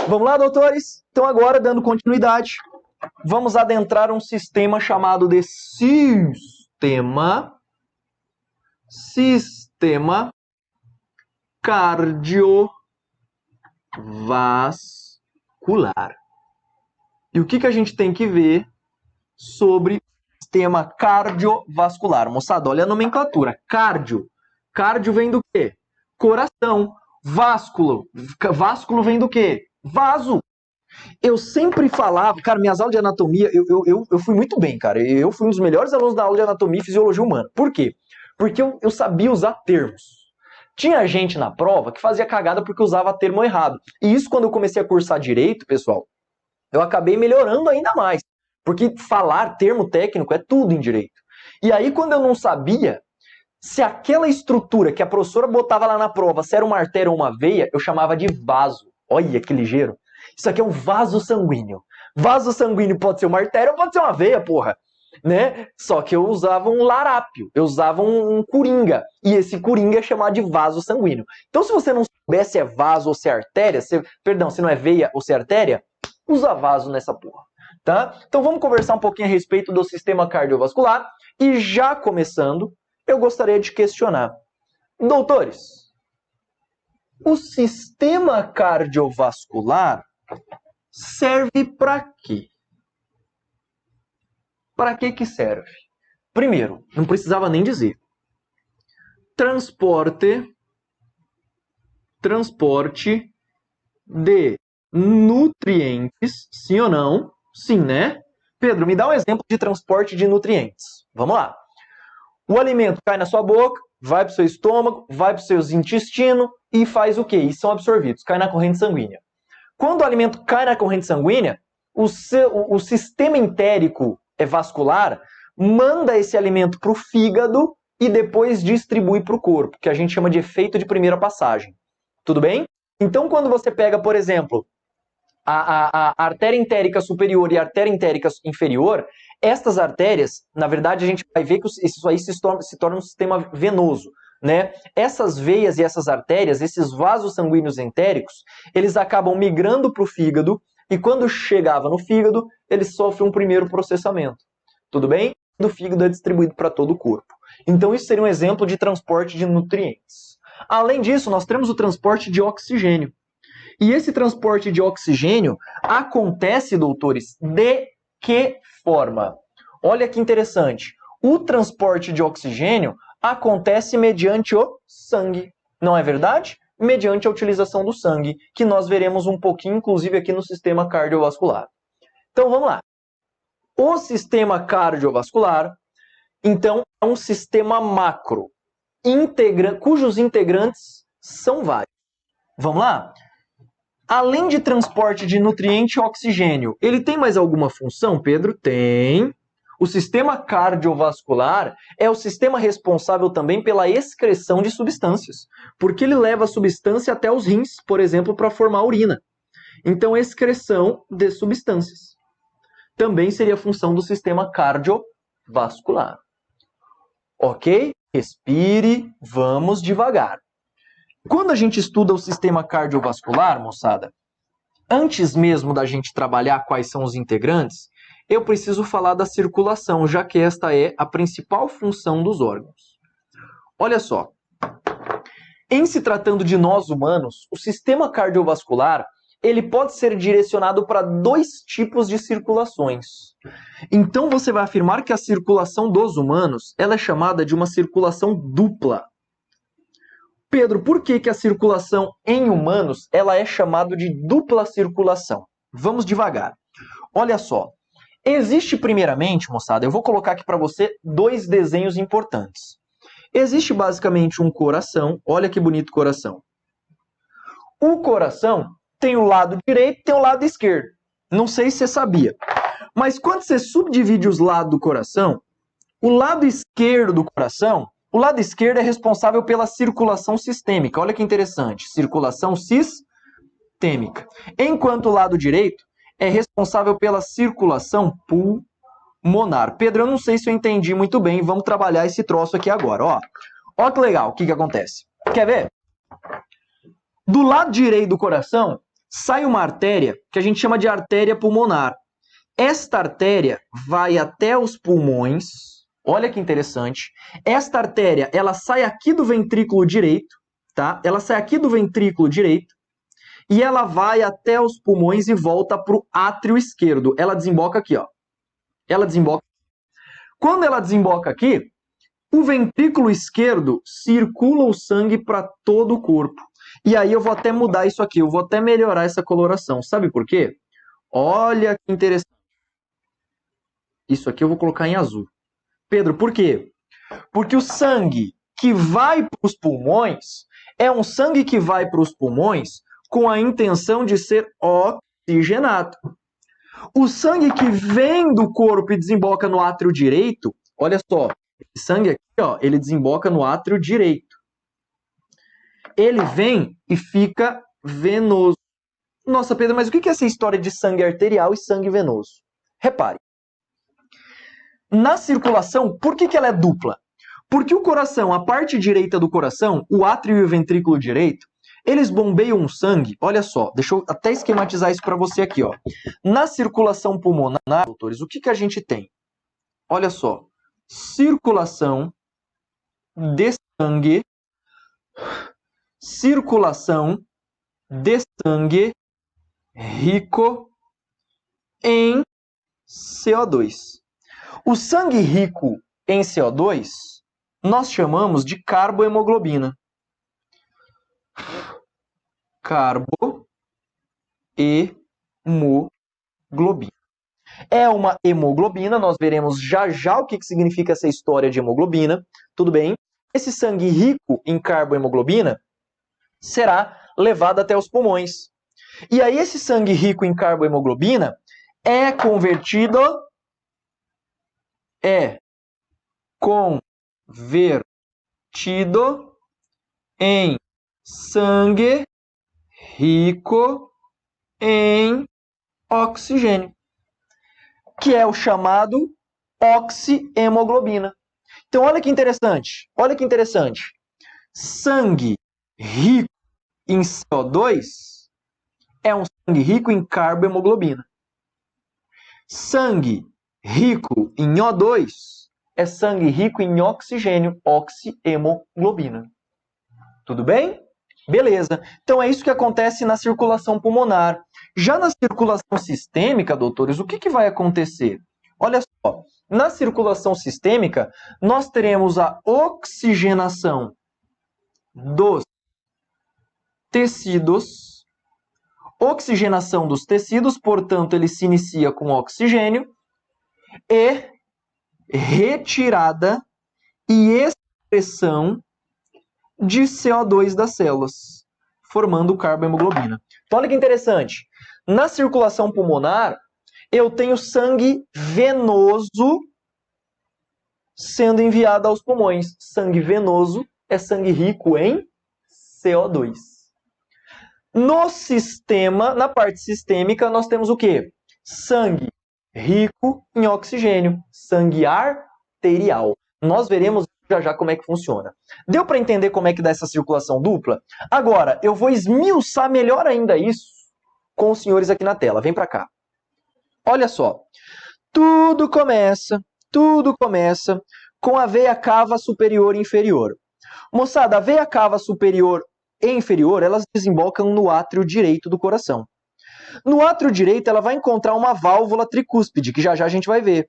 Vamos lá, doutores? Então agora, dando continuidade, vamos adentrar um sistema chamado de sistema cardiovascular. E o que a gente tem que ver sobre o sistema cardiovascular? Moçada, olha a nomenclatura. Cardio. Cardio vem do quê? Coração. Vásculo vem do quê? Vaso. Eu sempre falava, cara, minhas aulas de anatomia, eu fui muito bem, cara. Eu fui um dos melhores alunos da aula de anatomia e fisiologia humana. Por quê? Porque eu sabia usar termos. Tinha gente na prova que fazia cagada porque usava termo errado. E isso, quando eu comecei a cursar direito, pessoal, eu acabei melhorando ainda mais. Porque falar termo técnico é tudo em direito. E aí, quando eu não sabia, se aquela estrutura que a professora botava lá na prova, se era uma artéria ou uma veia, eu chamava de vaso. Olha que ligeiro. Isso aqui é um vaso sanguíneo. Vaso sanguíneo pode ser uma artéria ou pode ser uma veia, porra. Né? Só que eu usava um larápio, eu usava um coringa. E esse coringa é chamado de vaso sanguíneo. Então, se você não souber se é vaso ou se é artéria, se não é veia ou se é artéria, usa vaso nessa porra. Tá? Então, vamos conversar um pouquinho a respeito do sistema cardiovascular. E já começando, eu gostaria de questionar. Doutores, o sistema cardiovascular serve para quê? Para que serve? Primeiro, não precisava nem dizer. Transporte de nutrientes, sim ou não? Sim, né? Pedro, me dá um exemplo de transporte de nutrientes. Vamos lá. O alimento cai na sua boca, vai para o seu estômago, vai para os seus intestinos e faz o quê? E são absorvidos, cai na corrente sanguínea. Quando o alimento cai na corrente sanguínea, o sistema entérico vascular manda esse alimento para o fígado e depois distribui para o corpo, que a gente chama de efeito de primeira passagem. Tudo bem? Então, quando você pega, por exemplo, a artéria entérica superior e a artéria entérica inferior, estas artérias, na verdade, a gente vai ver que isso aí se torna um sistema venoso. Né? Essas veias e essas artérias, esses vasos sanguíneos entéricos, eles acabam migrando para o fígado e quando chegava no fígado, eles sofrem um primeiro processamento. Tudo bem? Do fígado é distribuído para todo o corpo. Então isso seria um exemplo de transporte de nutrientes. Além disso, nós temos o transporte de oxigênio. E esse transporte de oxigênio acontece, doutores, de que forma? Olha que interessante. O transporte de oxigênio acontece mediante o sangue. Não é verdade? Mediante a utilização do sangue, que nós veremos um pouquinho, inclusive, aqui no sistema cardiovascular. Então, vamos lá. O sistema cardiovascular, então, é um sistema macro, cujos integrantes são vários. Vamos lá? Além de transporte de nutriente e oxigênio, ele tem mais alguma função, Pedro? Tem. O sistema cardiovascular é o sistema responsável também pela excreção de substâncias, porque ele leva a substância até os rins, por exemplo, para formar urina. Então, excreção de substâncias também seria a função do sistema cardiovascular. Ok? Respire, vamos devagar. Quando a gente estuda o sistema cardiovascular, moçada, antes mesmo da gente trabalhar quais são os integrantes, eu preciso falar da circulação, já que esta é a principal função dos órgãos. Olha só, em se tratando de nós humanos, o sistema cardiovascular ele pode ser direcionado para dois tipos de circulações. Então você vai afirmar que a circulação dos humanos ela é chamada de uma circulação dupla. Pedro, por que a circulação em humanos ela é chamada de dupla circulação? Vamos devagar. Olha só. Existe primeiramente, moçada, eu vou colocar aqui para você dois desenhos importantes. Existe basicamente um coração, olha que bonito coração. O coração tem o lado direito e tem o lado esquerdo. Não sei se você sabia. Mas quando você subdivide os lados do coração, o lado esquerdo do coração, o lado esquerdo é responsável pela circulação sistêmica. Olha que interessante, circulação sistêmica. Enquanto o lado direito é responsável pela circulação pulmonar. Pedro, eu não sei se eu entendi muito bem, vamos trabalhar esse troço aqui agora. Ó que legal, o que acontece? Quer ver? Do lado direito do coração, sai uma artéria que a gente chama de artéria pulmonar. Esta artéria vai até os pulmões. Olha que interessante. Esta artéria, ela sai aqui do ventrículo direito, tá? Ela sai aqui do ventrículo direito e ela vai até os pulmões e volta para o átrio esquerdo. Ela desemboca aqui, ó. Ela desemboca. Quando ela desemboca aqui, o ventrículo esquerdo circula o sangue para todo o corpo. E aí eu vou até mudar isso aqui, eu vou até melhorar essa coloração. Sabe por quê? Olha que interessante. Isso aqui eu vou colocar em azul. Pedro, por quê? Porque o sangue que vai para os pulmões é um sangue que vai para os pulmões com a intenção de ser oxigenado. O sangue que vem do corpo e desemboca no átrio direito, olha só, esse sangue aqui, ó, ele desemboca no átrio direito. Ele vem e fica venoso. Nossa, Pedro, mas o que é essa história de sangue arterial e sangue venoso? Repare. Na circulação, por que ela é dupla? Porque o coração, a parte direita do coração, o átrio e o ventrículo direito, eles bombeiam o sangue. Olha só, deixa eu até esquematizar isso para você aqui, ó. Na circulação pulmonar, doutores, o que a gente tem? Olha só, circulação de sangue rico em CO2. O sangue rico em CO2 nós chamamos de carbohemoglobina. Carbohemoglobina. É uma hemoglobina, nós veremos já já o que significa essa história de hemoglobina, tudo bem? Esse sangue rico em carbohemoglobina será levado até os pulmões. E aí esse sangue rico em carbohemoglobina é convertido em sangue rico em oxigênio, que é o chamado oxihemoglobina. Então, olha que interessante. Olha que interessante. Sangue rico em CO2 é um sangue rico em carbohemoglobina. Sangue rico em O2 é sangue rico em oxigênio, oxihemoglobina. Tudo bem? Beleza. Então, é isso que acontece na circulação pulmonar. Já na circulação sistêmica, doutores, o que vai acontecer? Olha só, na circulação sistêmica, nós teremos a oxigenação dos tecidos. Oxigenação dos tecidos, portanto, ele se inicia com oxigênio e retirada e expressão de CO2 das células, formando carbohemoglobina. Então, olha que interessante. Na circulação pulmonar, eu tenho sangue venoso sendo enviado aos pulmões. Sangue venoso é sangue rico em CO2. No sistema, na parte sistêmica, nós temos o quê? Sangue rico em oxigênio, sangue arterial. Nós veremos já já como é que funciona. Deu para entender como é que dá essa circulação dupla? Agora, eu vou esmiuçar melhor ainda isso com os senhores aqui na tela. Vem para cá. Olha só. Tudo começa com a veia cava superior e inferior. Moçada, a veia cava superior e inferior, elas desembocam no átrio direito do coração. No átrio direito, ela vai encontrar uma válvula tricúspide, que já já a gente vai ver,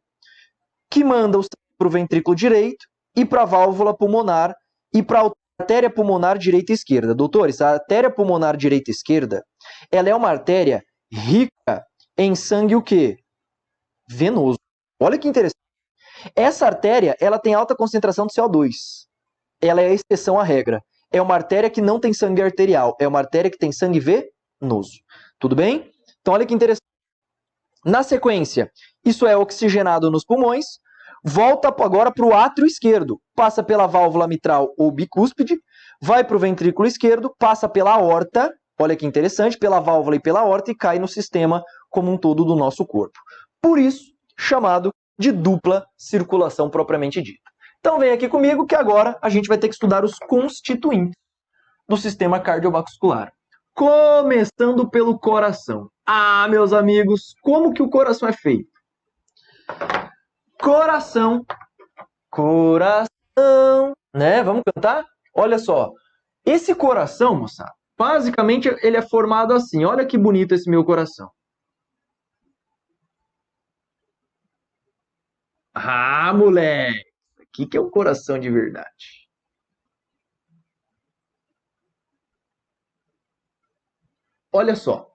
que manda o sangue para o ventrículo direito e para a válvula pulmonar e para a artéria pulmonar direita e esquerda. Doutores, a artéria pulmonar direita e esquerda, ela é uma artéria rica em sangue o quê? Venoso. Olha que interessante. Essa artéria, ela tem alta concentração de CO2. Ela é a exceção à regra. É uma artéria que não tem sangue arterial. É uma artéria que tem sangue venoso. Tudo bem? Então, olha que interessante. Na sequência, isso é oxigenado nos pulmões, volta agora para o átrio esquerdo, passa pela válvula mitral ou bicúspide, vai para o ventrículo esquerdo, passa pela aorta, olha que interessante, pela válvula e pela aorta e cai no sistema como um todo do nosso corpo. Por isso, chamado de dupla circulação propriamente dita. Então vem aqui comigo que agora a gente vai ter que estudar os constituintes do sistema cardiovascular. Começando pelo coração. Ah, meus amigos, como que o coração é feito? Coração, coração, né? Vamos cantar? Olha só, esse coração, moçada, basicamente ele é formado assim. Olha que bonito esse meu coração. Ah, moleque, o que é um coração de verdade? Olha só.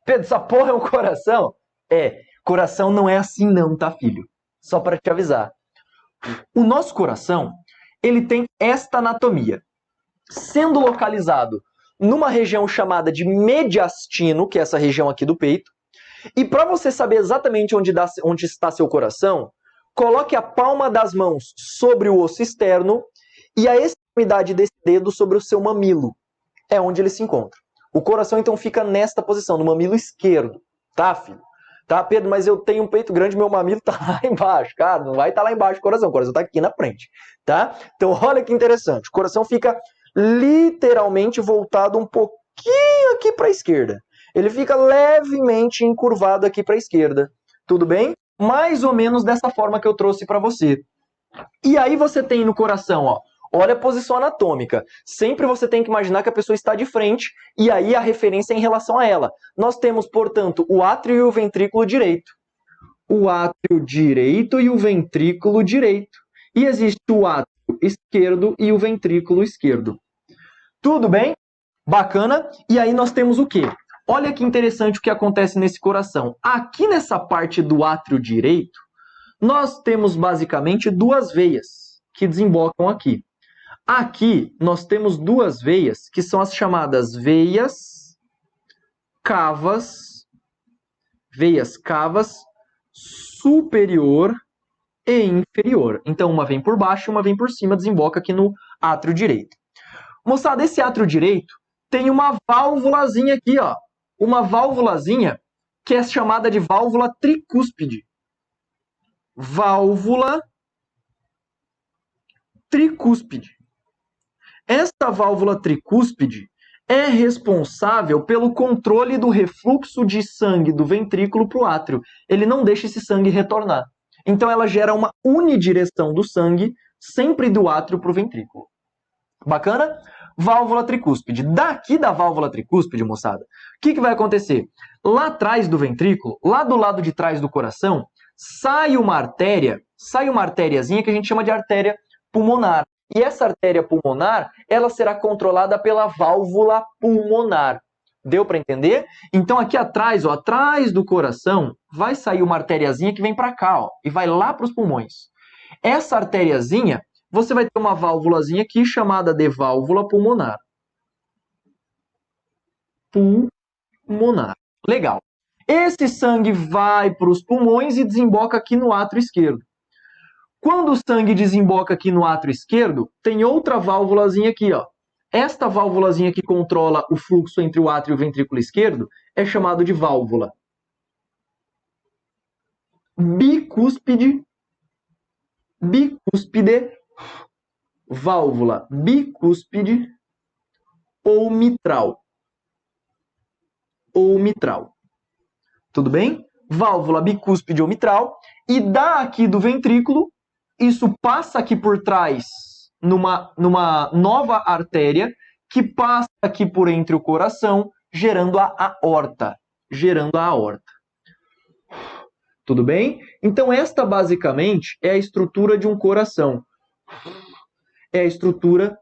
Pedro, essa porra é um coração? É, coração não é assim não, tá, filho? Só para te avisar. O nosso coração, ele tem esta anatomia. Sendo localizado numa região chamada de mediastino, que é essa região aqui do peito. E para você saber exatamente onde está seu coração, coloque a palma das mãos sobre o osso externo e a extremidade desse dedo sobre o seu mamilo. É onde ele se encontra. O coração, então, fica nesta posição, no mamilo esquerdo. Tá, filho? Tá, Pedro, mas eu tenho um peito grande, meu mamilo tá lá embaixo. Cara, não vai estar lá embaixo o coração tá aqui na frente. Tá? Então, olha que interessante. O coração fica literalmente voltado um pouquinho aqui para a esquerda. Ele fica levemente encurvado aqui para a esquerda. Tudo bem? Mais ou menos dessa forma que eu trouxe para você. E aí você tem no coração, ó, olha a posição anatômica. Sempre você tem que imaginar que a pessoa está de frente e aí a referência é em relação a ela. Nós temos, portanto, o átrio e o ventrículo direito. O átrio direito e o ventrículo direito. E existe o átrio esquerdo e o ventrículo esquerdo. Tudo bem? Bacana? E aí nós temos o quê? Olha que interessante o que acontece nesse coração. Aqui nessa parte do átrio direito, nós temos basicamente duas veias que desembocam aqui. Aqui nós temos duas veias que são as chamadas veias cavas superior e inferior. Então uma vem por baixo e uma vem por cima, desemboca aqui no átrio direito. Moçada, esse átrio direito tem uma válvulazinha aqui, ó. Uma válvulazinha que é chamada de válvula tricúspide. Válvula tricúspide. Esta válvula tricúspide é responsável pelo controle do refluxo de sangue do ventrículo para o átrio. Ele não deixa esse sangue retornar. Então ela gera uma unidireção do sangue sempre do átrio para o ventrículo. Bacana? Válvula tricúspide. Daqui da válvula tricúspide, moçada, o que vai acontecer? Lá atrás do ventrículo, lá do lado de trás do coração, sai uma artériazinha que a gente chama de artéria pulmonar. E essa artéria pulmonar, ela será controlada pela válvula pulmonar. Deu para entender? Então aqui atrás, ó, atrás do coração, vai sair uma artériazinha que vem para cá, ó, e vai lá para os pulmões. Essa artériazinha, você vai ter uma válvulazinha aqui chamada de válvula pulmonar. Pulmonar. Legal. Esse sangue vai para os pulmões e desemboca aqui no átrio esquerdo. Quando o sangue desemboca aqui no átrio esquerdo, tem outra válvulazinha aqui, ó. Esta válvulazinha que controla o fluxo entre o átrio e o ventrículo esquerdo é chamado de válvula bicúspide, válvula bicúspide ou mitral. Tudo bem? Válvula bicúspide ou mitral. E daqui do ventrículo, isso passa aqui por trás numa nova artéria que passa aqui por entre o coração, gerando a aorta. Tudo bem? Então esta basicamente é a estrutura de um coração. É a estrutura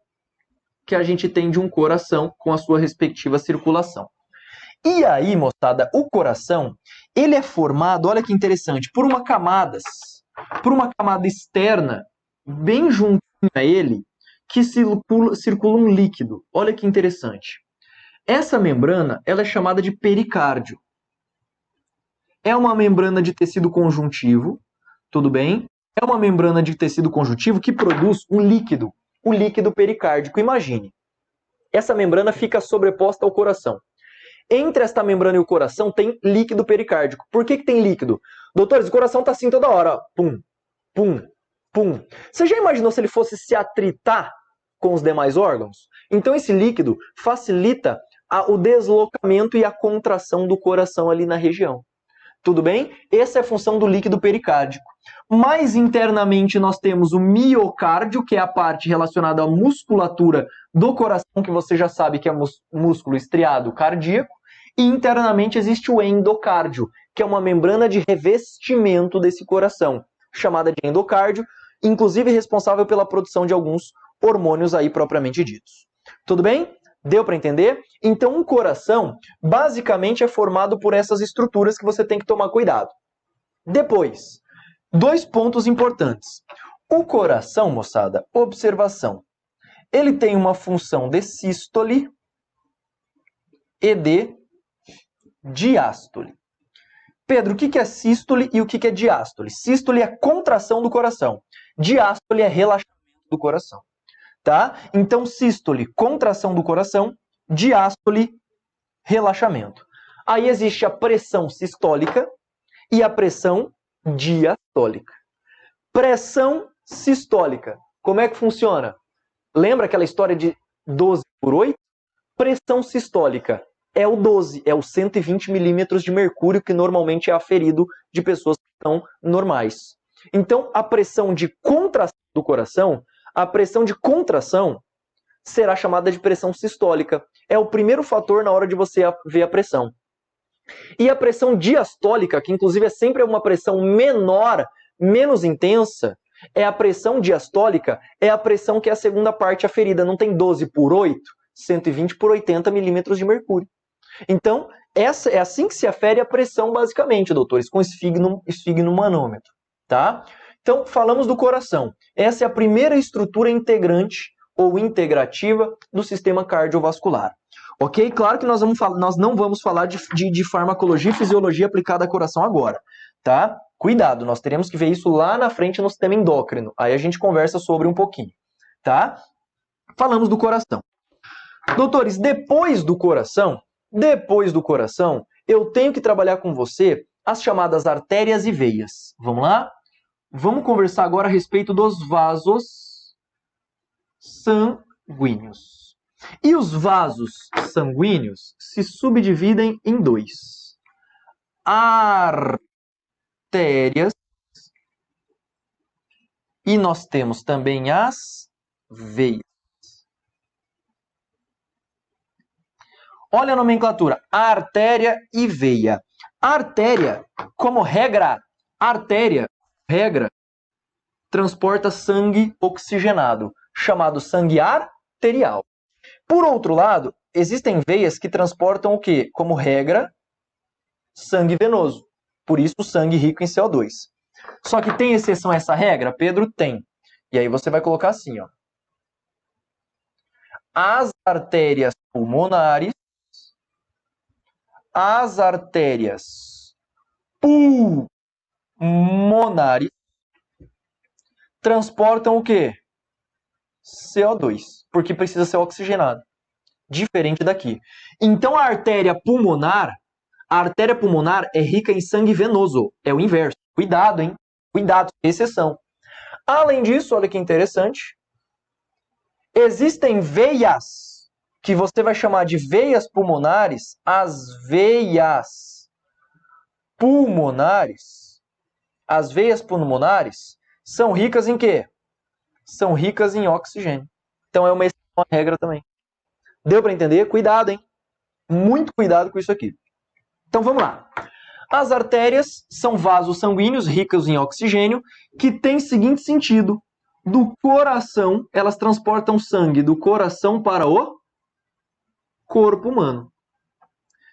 que a gente tem de um coração com a sua respectiva circulação. E aí, moçada, o coração, ele é formado, olha que interessante, por uma camada externa, bem juntinho a ele, que circula um líquido. Olha que interessante. Essa membrana, ela é chamada de pericárdio. É uma membrana de tecido conjuntivo, tudo bem? É uma membrana de tecido conjuntivo que produz um líquido, o líquido pericárdico. Imagine, essa membrana fica sobreposta ao coração. Entre esta membrana e o coração tem líquido pericárdico. Por que tem líquido? Doutores, o coração está assim toda hora, ó. Pum, pum, pum. Você já imaginou se ele fosse se atritar com os demais órgãos? Então esse líquido facilita o deslocamento e a contração do coração ali na região. Tudo bem? Essa é a função do líquido pericárdico. Mais internamente nós temos o miocárdio, que é a parte relacionada à musculatura do coração, que você já sabe que é músculo estriado cardíaco. E internamente existe o endocárdio, que é uma membrana de revestimento desse coração, chamada de endocárdio, inclusive responsável pela produção de alguns hormônios aí propriamente ditos. Tudo bem? Deu para entender? Então, um coração basicamente é formado por essas estruturas que você tem que tomar cuidado. Depois, 2 pontos importantes. O coração, moçada, observação, ele tem uma função de sístole e de diástole. Pedro, o que é sístole e o que é diástole? Sístole é contração do coração. Diástole é relaxamento do coração. Tá? Então, sístole, contração do coração. Diástole, relaxamento. Aí existe a pressão sistólica e a pressão diastólica. Pressão sistólica. Como é que funciona? Lembra aquela história de 12 por 8? Pressão sistólica é o 12, é o 120 milímetros de mercúrio que normalmente é aferido de pessoas que estão normais. Então, a pressão de contração do coração, a pressão de contração será chamada de pressão sistólica. É o primeiro fator na hora de você ver a pressão. E a pressão diastólica, que inclusive é sempre uma pressão menor, menos intensa, é a pressão diastólica, é a pressão que é a segunda parte aferida. Não tem 12 por 8, 120 por 80 milímetros de mercúrio. Então, essa é assim que se afere a pressão, basicamente, doutores, com esfigmomanômetro, tá? Então, falamos do coração. Essa é a primeira estrutura integrante ou integrativa do sistema cardiovascular. Ok? Claro que nós não vamos falar de farmacologia e fisiologia aplicada ao coração agora, tá? Cuidado, nós teremos que ver isso lá na frente no sistema endócrino. Aí a gente conversa sobre um pouquinho, tá? Falamos do coração. Doutores, depois do coração, eu tenho que trabalhar com você as chamadas artérias e veias. Vamos lá? Vamos conversar agora a respeito dos vasos sanguíneos. E os vasos sanguíneos se subdividem em 2. Artérias e nós temos também as veias. Olha a nomenclatura, artéria e veia. Artéria, como regra, transporta sangue oxigenado, chamado sangue arterial. Por outro lado, existem veias que transportam o quê? Como regra, sangue venoso. Por isso, sangue rico em CO2. Só que tem exceção a essa regra? Pedro, tem. E aí você vai colocar assim, ó. As artérias pulmonares transportam o quê? CO2, porque precisa ser oxigenado. Diferente daqui. Então a artéria pulmonar é rica em sangue venoso. É o inverso. Cuidado, hein? Cuidado, exceção. Além disso, olha que interessante. Existem veias que você vai chamar de veias pulmonares. As veias pulmonares são ricas em quê? São ricas em oxigênio. Então é uma exceção à regra também. Deu para entender? Cuidado, hein? Muito cuidado com isso aqui. Então vamos lá. As artérias são vasos sanguíneos ricos em oxigênio que têm o seguinte sentido. Do coração, elas transportam sangue do coração para o corpo humano.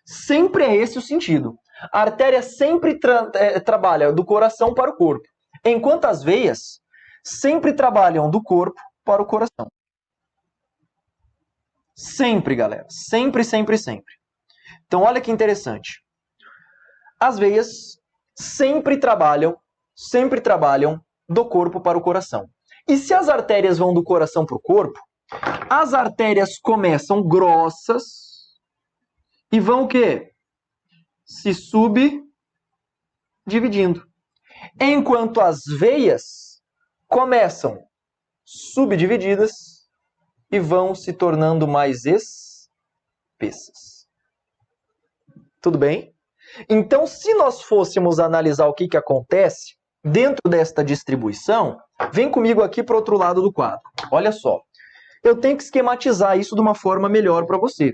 Sempre é esse o sentido. A artéria sempre trabalha do coração para o corpo, enquanto as veias sempre trabalham do corpo para o coração. Sempre, galera. Sempre, sempre, sempre. Então, olha que interessante. As veias sempre trabalham do corpo para o coração. E se as artérias vão do coração para o corpo, as artérias começam grossas e vão o quê? Se subdividindo. Enquanto as veias começam subdivididas e vão se tornando mais espessas. Tudo bem? Então, se nós fôssemos analisar o que acontece dentro desta distribuição, vem comigo aqui para o outro lado do quadro. Olha só. Eu tenho que esquematizar isso de uma forma melhor para você.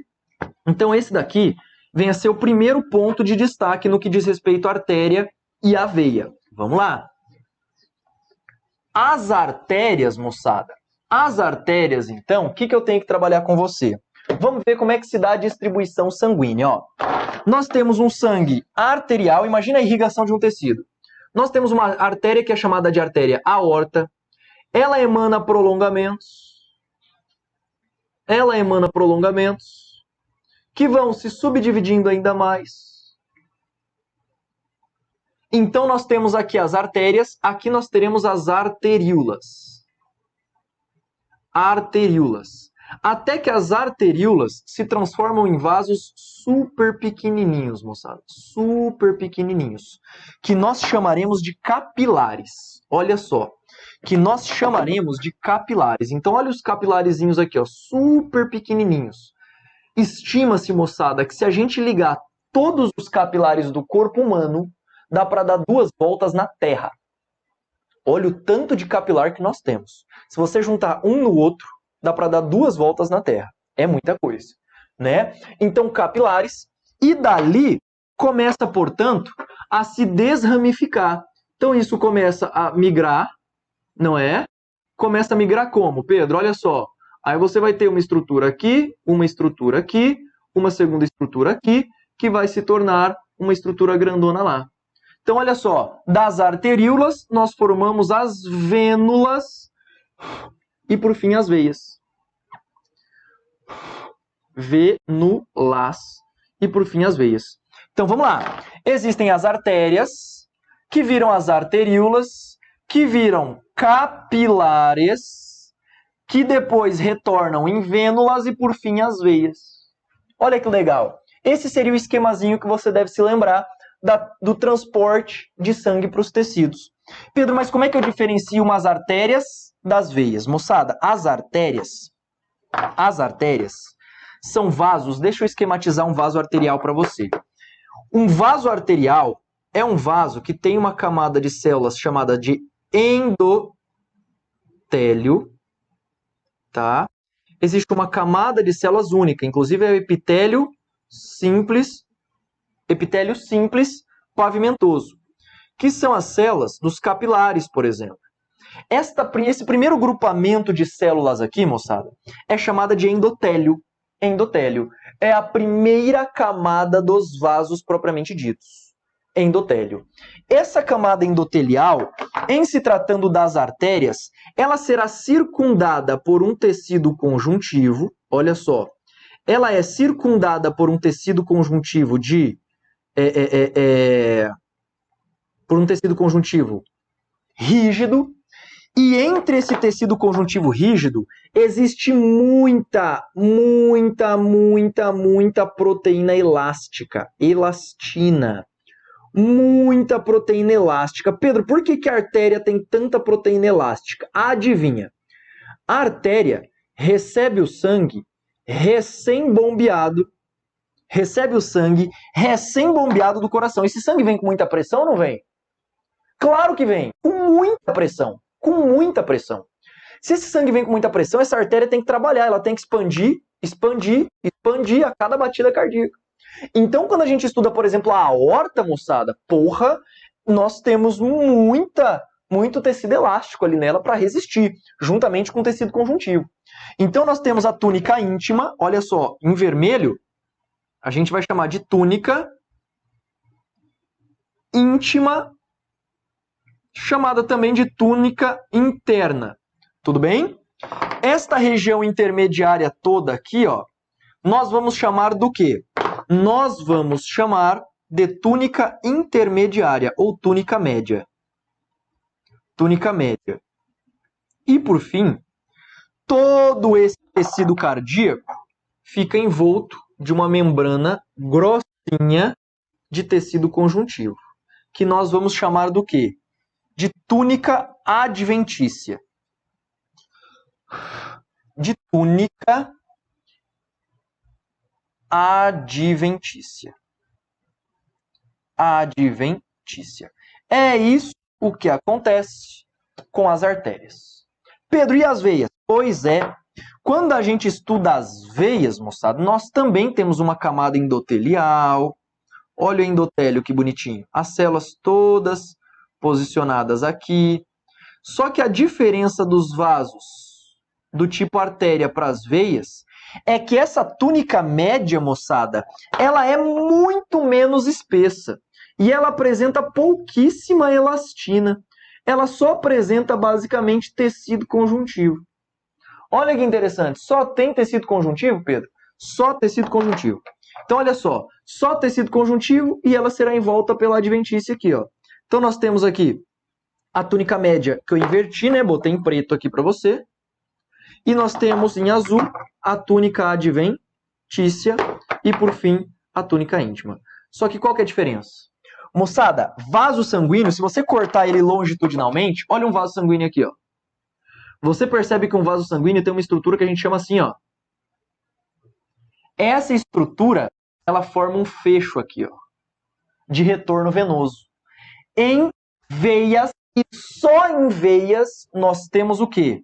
Então, esse daqui vem a ser o primeiro ponto de destaque no que diz respeito à artéria e à veia. Vamos lá. As artérias, moçada. As artérias, então, o que eu tenho que trabalhar com você? Vamos ver como é que se dá a distribuição sanguínea. Ó. Nós temos um sangue arterial, imagina a irrigação de um tecido. Nós temos uma artéria que é chamada de artéria aorta. Ela emana prolongamentos. Que vão se subdividindo ainda mais. Então, nós temos aqui as artérias, aqui nós teremos as arteríolas. Até que as arteríolas se transformam em vasos super pequenininhos, moçada. Super pequenininhos. Que nós chamaremos de capilares. Olha só. Que nós chamaremos de capilares. Então, olha os capilarizinhos aqui, ó, super pequenininhos. Estima-se, moçada, que se a gente ligar todos os capilares do corpo humano, dá para dar 2 voltas na Terra. Olha o tanto de capilar que nós temos. Se você juntar um no outro, dá para dar 2 voltas na Terra. É muita coisa, né? Então, capilares. E dali começa, portanto, a se desramificar. Então, isso começa a migrar, não é? Começa a migrar como, Pedro? Olha só. Aí você vai ter uma estrutura aqui, uma segunda estrutura aqui, que vai se tornar uma estrutura grandona lá. Então, olha só. Das arteríolas, nós formamos as vênulas e, por fim, as veias. Vênulas e, por fim, as veias. Então, vamos lá. Existem as artérias, que viram as arteríolas, que viram capilares, que depois retornam em vênulas e, por fim, as veias. Olha que legal. Esse seria o esquemazinho que você deve se lembrar do transporte de sangue para os tecidos. Pedro, mas como é que eu diferencio umas artérias das veias? Moçada, as artérias são vasos. Deixa eu esquematizar um vaso arterial para você. Um vaso arterial é um vaso que tem uma camada de células chamada de endotélio, tá? Existe uma camada de células única, inclusive é o epitélio simples pavimentoso, que são as células dos capilares, por exemplo. Esse primeiro grupamento de células aqui, moçada, é chamada de endotélio. Endotélio é a primeira camada dos vasos propriamente ditos. Endotélio. Essa camada endotelial, em se tratando das artérias, ela será circundada por um tecido conjuntivo. Olha só. Ela é circundada por um tecido conjuntivo rígido. E entre esse tecido conjuntivo rígido, existe muita proteína elástica. Elastina. Muita proteína elástica. Pedro, por que a artéria tem tanta proteína elástica? Adivinha. A artéria recebe o sangue recém-bombeado do coração. Esse sangue vem com muita pressão ou não vem? Claro que vem. Com muita pressão. Se esse sangue vem com muita pressão, essa artéria tem que trabalhar. Ela tem que expandir a cada batida cardíaca. Então, quando a gente estuda, por exemplo, a aorta, moçada, nós temos muito tecido elástico ali nela para resistir, juntamente com o tecido conjuntivo. Então, nós temos a túnica íntima, olha só, em vermelho, a gente vai chamar de túnica íntima, chamada também de túnica interna. Tudo bem? Esta região intermediária toda aqui, ó, nós vamos chamar do quê? Nós vamos chamar de túnica intermediária ou túnica média. Túnica média. E, por fim, todo esse tecido cardíaco fica envolto de uma membrana grossinha de tecido conjuntivo, que nós vamos chamar do quê? De túnica adventícia. De túnica adventícia. Adventícia. É isso o que acontece com as artérias. Pedro, e as veias? Pois é, quando a gente estuda as veias, moçada, nós também temos uma camada endotelial. Olha o endotélio, que bonitinho. As células todas posicionadas aqui. Só que a diferença dos vasos do tipo artéria para as veias é que essa túnica média, moçada, ela é muito menos espessa e ela apresenta pouquíssima elastina. Ela só apresenta basicamente tecido conjuntivo. Olha que interessante, só tem tecido conjuntivo, Pedro? Só tecido conjuntivo. Então, olha só tecido conjuntivo e ela será envolta pela adventícia aqui, ó. Então, nós temos aqui a túnica média, que eu inverti, né? Botei em preto aqui para você. E nós temos em azul a túnica adventícia e, por fim, a túnica íntima. Só que qual que é a diferença? Moçada, vaso sanguíneo, se você cortar ele longitudinalmente, olha um vaso sanguíneo aqui, ó. Você percebe que um vaso sanguíneo tem uma estrutura que a gente chama assim, ó. Essa estrutura, ela forma um fecho aqui, ó, de retorno venoso. Em veias, e só em veias, nós temos o quê?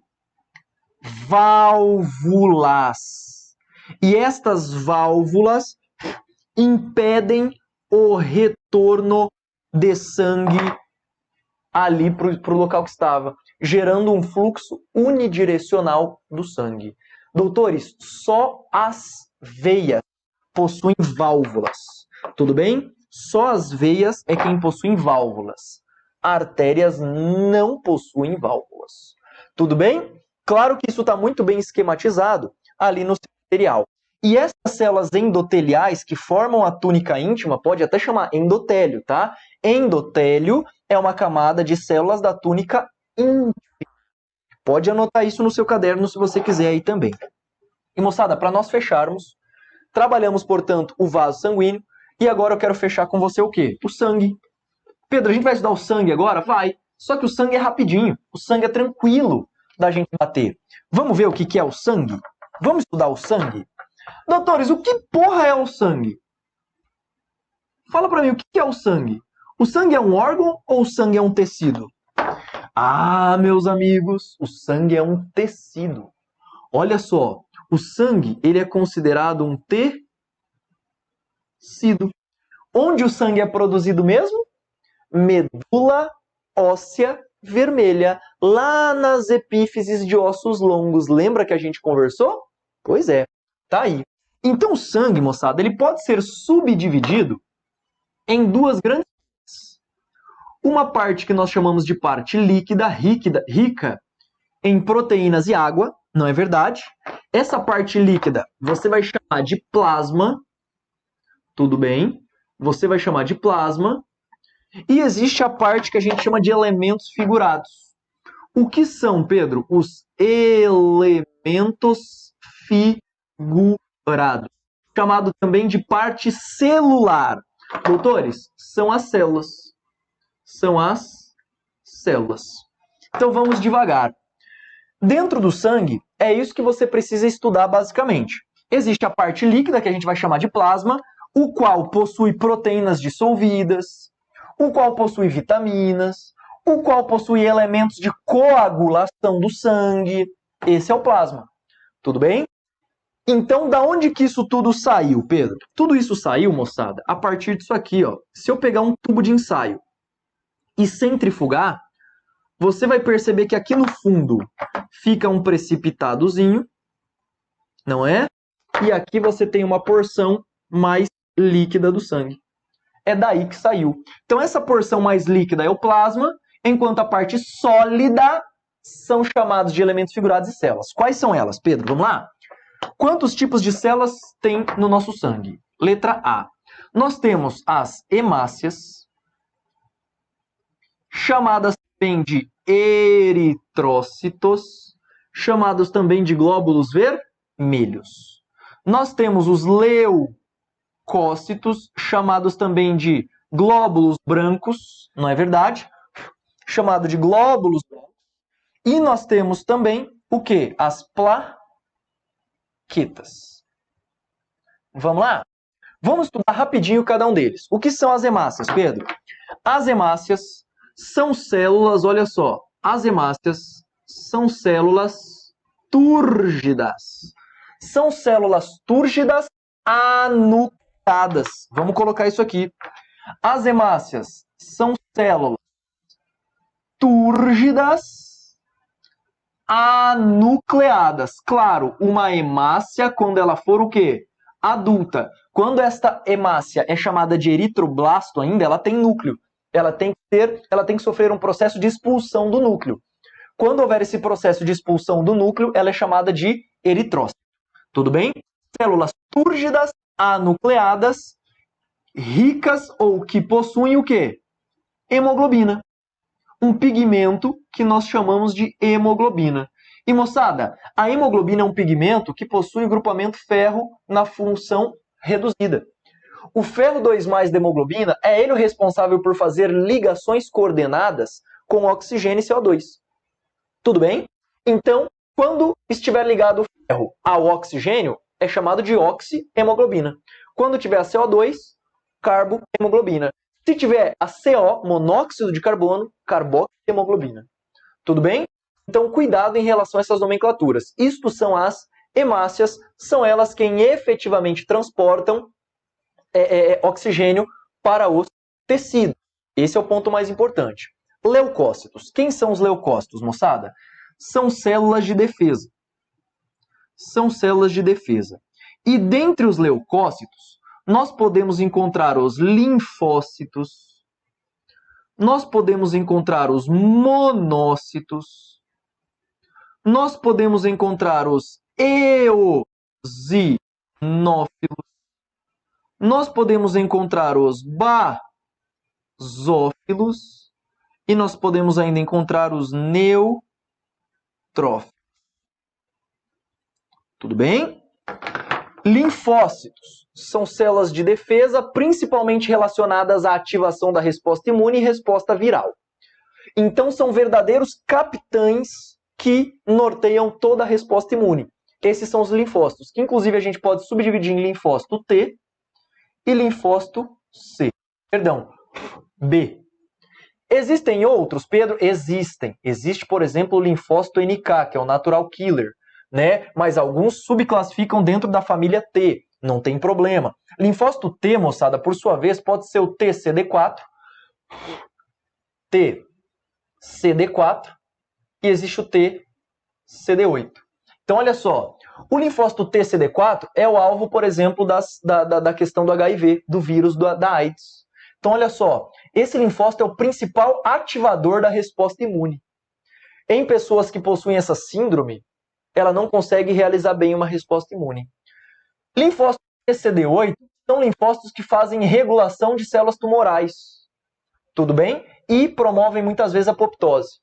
Válvulas. E estas válvulas impedem o retorno de sangue ali para o local que estava, gerando um fluxo unidirecional do sangue. Doutores, só as veias possuem válvulas, tudo bem? Só as veias é quem possui válvulas. Artérias não possuem válvulas. Tudo bem? Claro que isso está muito bem esquematizado ali no material. E essas células endoteliais que formam a túnica íntima, pode até chamar endotélio, tá? Endotélio é uma camada de células da túnica íntima. Pode anotar isso no seu caderno se você quiser aí também. E moçada, para nós fecharmos, trabalhamos, portanto, o vaso sanguíneo. E agora eu quero fechar com você o quê? O sangue. Pedro, a gente vai estudar o sangue agora? Vai. Só que o sangue é rapidinho. O sangue é tranquilo da gente bater. Vamos ver o que é o sangue? Vamos estudar o sangue? Doutores, o que porra é o sangue? Fala pra mim, o que é o sangue? O sangue é um órgão ou o sangue é um tecido? Ah, meus amigos, o sangue é um tecido. Olha só, o sangue ele é considerado um tecido. Onde o sangue é produzido mesmo? Medula óssea vermelha, lá nas epífises de ossos longos. Lembra que a gente conversou? Pois é, tá aí. Então o sangue, moçada, ele pode ser subdividido em duas grandes partes. Uma parte que nós chamamos de parte líquida, rica em proteínas e água, não é verdade? Essa parte líquida você vai chamar de plasma, tudo bem? Você vai chamar de plasma. E existe a parte que a gente chama de elementos figurados. O que são, Pedro? Os elementos figurados. Chamado também de parte celular. Doutores, são as células. São as células. Então vamos devagar. Dentro do sangue, é isso que você precisa estudar basicamente. Existe a parte líquida, que a gente vai chamar de plasma, o qual possui proteínas dissolvidas, o qual possui vitaminas, o qual possui elementos de coagulação do sangue. Esse é o plasma. Tudo bem? Então, da onde que isso tudo saiu, Pedro? Tudo isso saiu, moçada, a partir disso aqui, ó. Se eu pegar um tubo de ensaio e centrifugar, você vai perceber que aqui no fundo fica um precipitadozinho, não é? E aqui você tem uma porção mais líquida do sangue. É daí que saiu. Então essa porção mais líquida é o plasma, enquanto a parte sólida são chamados de elementos figurados e células. Quais são elas, Pedro? Vamos lá? Quantos tipos de células tem no nosso sangue? Letra A. Nós temos as hemácias, chamadas também de eritrócitos, chamados também de glóbulos vermelhos. Nós temos os leucócitos, chamados também de glóbulos brancos, não é verdade? Chamado de glóbulos brancos. E nós temos também o quê? As plaquetas. Vamos lá? Vamos estudar rapidinho cada um deles. O que são as hemácias, Pedro? As hemácias são células, olha só, as hemácias são células túrgidas. São células túrgidas anucleadas. Vamos colocar isso aqui. As hemácias são células túrgidas anucleadas. Claro, uma hemácia, quando ela for o quê? Adulta. Quando esta hemácia é chamada de eritroblasto ainda, ela tem núcleo. Ela tem que sofrer um processo de expulsão do núcleo. Quando houver esse processo de expulsão do núcleo, ela é chamada de eritrócito. Tudo bem? Células túrgidas anucleadas, ricas ou que possuem o quê? Hemoglobina. Um pigmento que nós chamamos de hemoglobina. E, moçada, a hemoglobina é um pigmento que possui o grupamento ferro na função reduzida. O ferro 2+ da hemoglobina é ele o responsável por fazer ligações coordenadas com oxigênio e CO2. Tudo bem? Então, quando estiver ligado o ferro ao oxigênio, é chamado de oxihemoglobina. Quando tiver a CO2, carbohemoglobina. Se tiver a CO, monóxido de carbono, carboxiemoglobina. Tudo bem? Então, cuidado em relação a essas nomenclaturas. Isto são as hemácias, são elas quem efetivamente transportam oxigênio para os tecidos. Esse é o ponto mais importante. Leucócitos. Quem são os leucócitos, moçada? São células de defesa. São células de defesa. E dentre os leucócitos, nós podemos encontrar os linfócitos, nós podemos encontrar os monócitos, nós podemos encontrar os eosinófilos, nós podemos encontrar os basófilos e nós podemos ainda encontrar os neutrófilos. Tudo bem? Linfócitos são células de defesa, principalmente relacionadas à ativação da resposta imune e resposta viral. Então, são verdadeiros capitães que norteiam toda a resposta imune. Esses são os linfócitos, que inclusive a gente pode subdividir em linfócito T e linfócito B. Existem outros, Pedro? Existem. Existe, por exemplo, o linfócito NK, que é o natural killer, né? Mas alguns subclassificam dentro da família T. Não tem problema. Linfócito T, moçada, por sua vez, pode ser o TCD4, TCD4 e existe o TCD8. Então, olha só. O linfócito TCD4 é o alvo, por exemplo, da questão do HIV, do vírus da AIDS. Então, olha só. Esse linfócito é o principal ativador da resposta imune. Em pessoas que possuem essa síndrome, ela não consegue realizar bem uma resposta imune. Linfócitos TCD8 são linfócitos que fazem regulação de células tumorais. Tudo bem? E promovem muitas vezes a apoptose.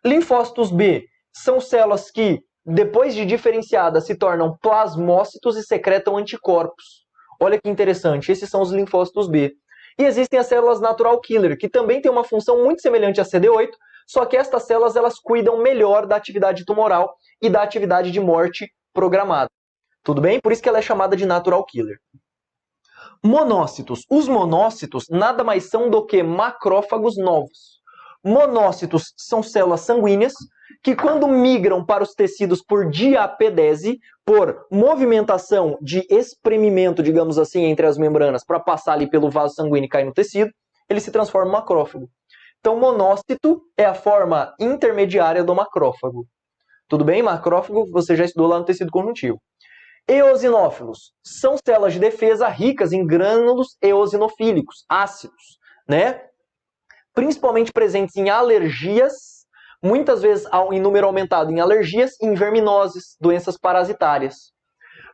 Linfócitos B são células que, depois de diferenciadas, se tornam plasmócitos e secretam anticorpos. Olha que interessante, esses são os linfócitos B. E existem as células natural killer, que também têm uma função muito semelhante à CD8, só que estas células elas cuidam melhor da atividade tumoral e da atividade de morte programada. Tudo bem? Por isso que ela é chamada de natural killer. Monócitos. Os monócitos nada mais são do que macrófagos novos. Monócitos são células sanguíneas que, quando migram para os tecidos por diapedese, por movimentação de espremimento, digamos assim, entre as membranas para passar ali pelo vaso sanguíneo e cair no tecido, ele se transforma em macrófago. Então, monócito é a forma intermediária do macrófago. Tudo bem? Macrófago você já estudou lá no tecido conjuntivo. Eosinófilos são células de defesa ricas em grânulos eosinofílicos, ácidos, né? Principalmente presentes em alergias, muitas vezes em número aumentado em alergias e em verminoses, doenças parasitárias.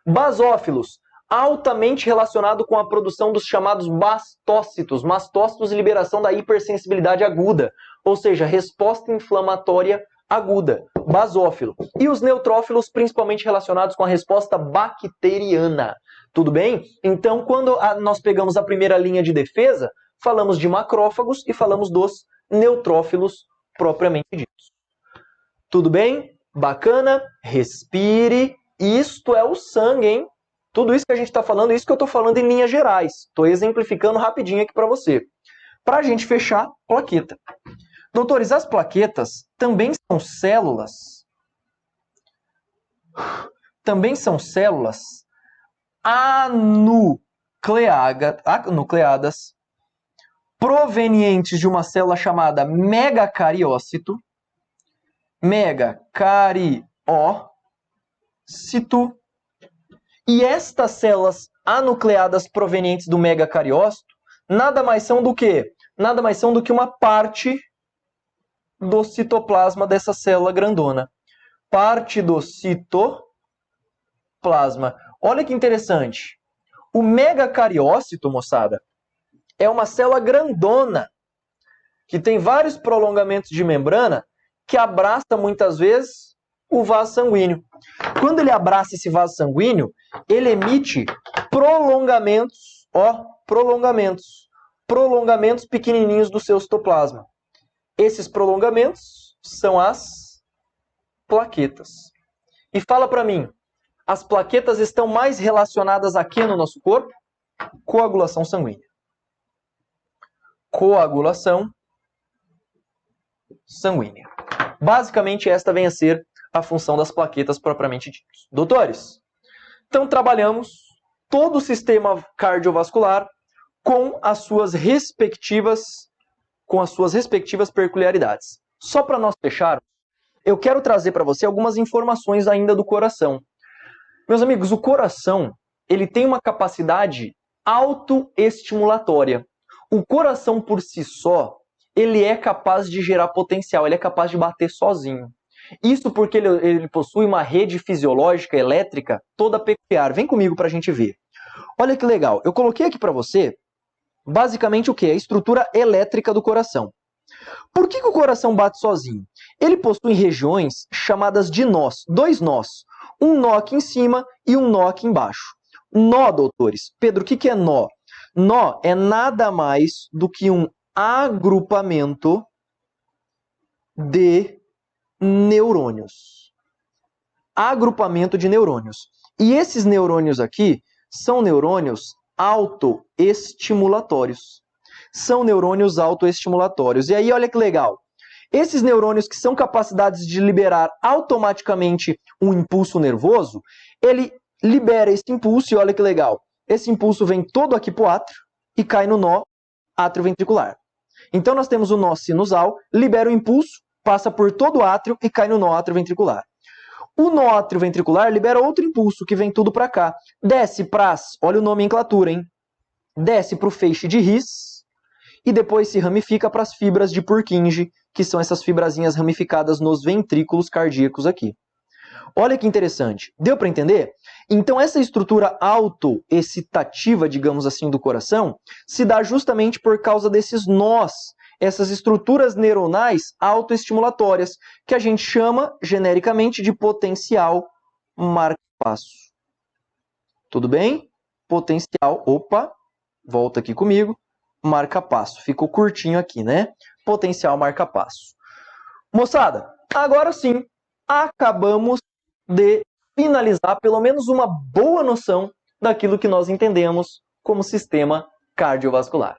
Basófilos, altamente relacionado com a produção dos chamados mastócitos. Mastócitos e liberação da hipersensibilidade aguda, ou seja, resposta inflamatória aguda, basófilo. E os neutrófilos, principalmente relacionados com a resposta bacteriana. Tudo bem? Então, quando nós pegamos a primeira linha de defesa, falamos de macrófagos e falamos dos neutrófilos propriamente ditos. Tudo bem? Bacana? Respire. Isto é o sangue, hein? Tudo isso que a gente está falando, isso que eu estou falando em linhas gerais. Estou exemplificando rapidinho aqui para você. Para a gente fechar, plaqueta. Doutores, as plaquetas também são células. Também são células anucleadas provenientes de uma célula chamada megacariócito. Megacariócito. E estas células anucleadas provenientes do megacariócito nada mais são do que? Nada mais são do que uma parte do citoplasma dessa célula grandona. Parte do citoplasma. Olha que interessante. O megacariócito, moçada, é uma célula grandona que tem vários prolongamentos de membrana que abraça muitas vezes o vaso sanguíneo. Quando ele abraça esse vaso sanguíneo, ele emite prolongamentos, prolongamentos pequenininhos do seu citoplasma. Esses prolongamentos são as plaquetas. E fala para mim, as plaquetas estão mais relacionadas a quê no nosso corpo? Coagulação sanguínea. Coagulação sanguínea. Basicamente, esta vem a ser a função das plaquetas propriamente ditas. Doutores, então trabalhamos todo o sistema cardiovascular com as suas respectivas peculiaridades. Só para nós fecharmos, eu quero trazer para você algumas informações ainda do coração. Meus amigos, o coração, ele tem uma capacidade autoestimulatória. O coração por si só, ele é capaz de gerar potencial, ele é capaz de bater sozinho. Isso porque ele possui uma rede fisiológica elétrica toda peculiar. Vem comigo para a gente ver. Olha que legal, eu coloquei aqui para você, basicamente o que? A estrutura elétrica do coração. Por que o coração bate sozinho? Ele possui regiões chamadas de nós, dois nós. Um nó aqui em cima e um nó aqui embaixo. Nó, doutores. Pedro, o que é nó? Nó é nada mais do que um agrupamento de neurônios. Agrupamento de neurônios. E esses neurônios aqui são neurônios autoestimulatórios. São neurônios autoestimulatórios. E aí, olha que legal. Esses neurônios que são capacidades de liberar automaticamente um impulso nervoso, ele libera esse impulso e olha que legal. Esse impulso vem todo aqui para o átrio e cai no nó atrioventricular. Então nós temos o nó sinusal, libera o impulso, passa por todo o átrio e cai no nó atrioventricular. O nó atrioventricular libera outro impulso que vem tudo para cá. Desce para, olha a nomenclatura, hein? Desce para o feixe de His e depois se ramifica para as fibras de Purkinje, que são essas fibrazinhas ramificadas nos ventrículos cardíacos aqui. Olha que interessante. Deu para entender? Então essa estrutura autoexcitativa, digamos assim, do coração, se dá justamente por causa desses nós, essas estruturas neuronais autoestimulatórias, que a gente chama genericamente de potencial marca-passo. Tudo bem? Potencial, opa, volta aqui comigo, marca-passo. Ficou curtinho aqui, né? Potencial marca-passo. Moçada, agora sim, acabamos de finalizar pelo menos uma boa noção daquilo que nós entendemos como sistema cardiovascular.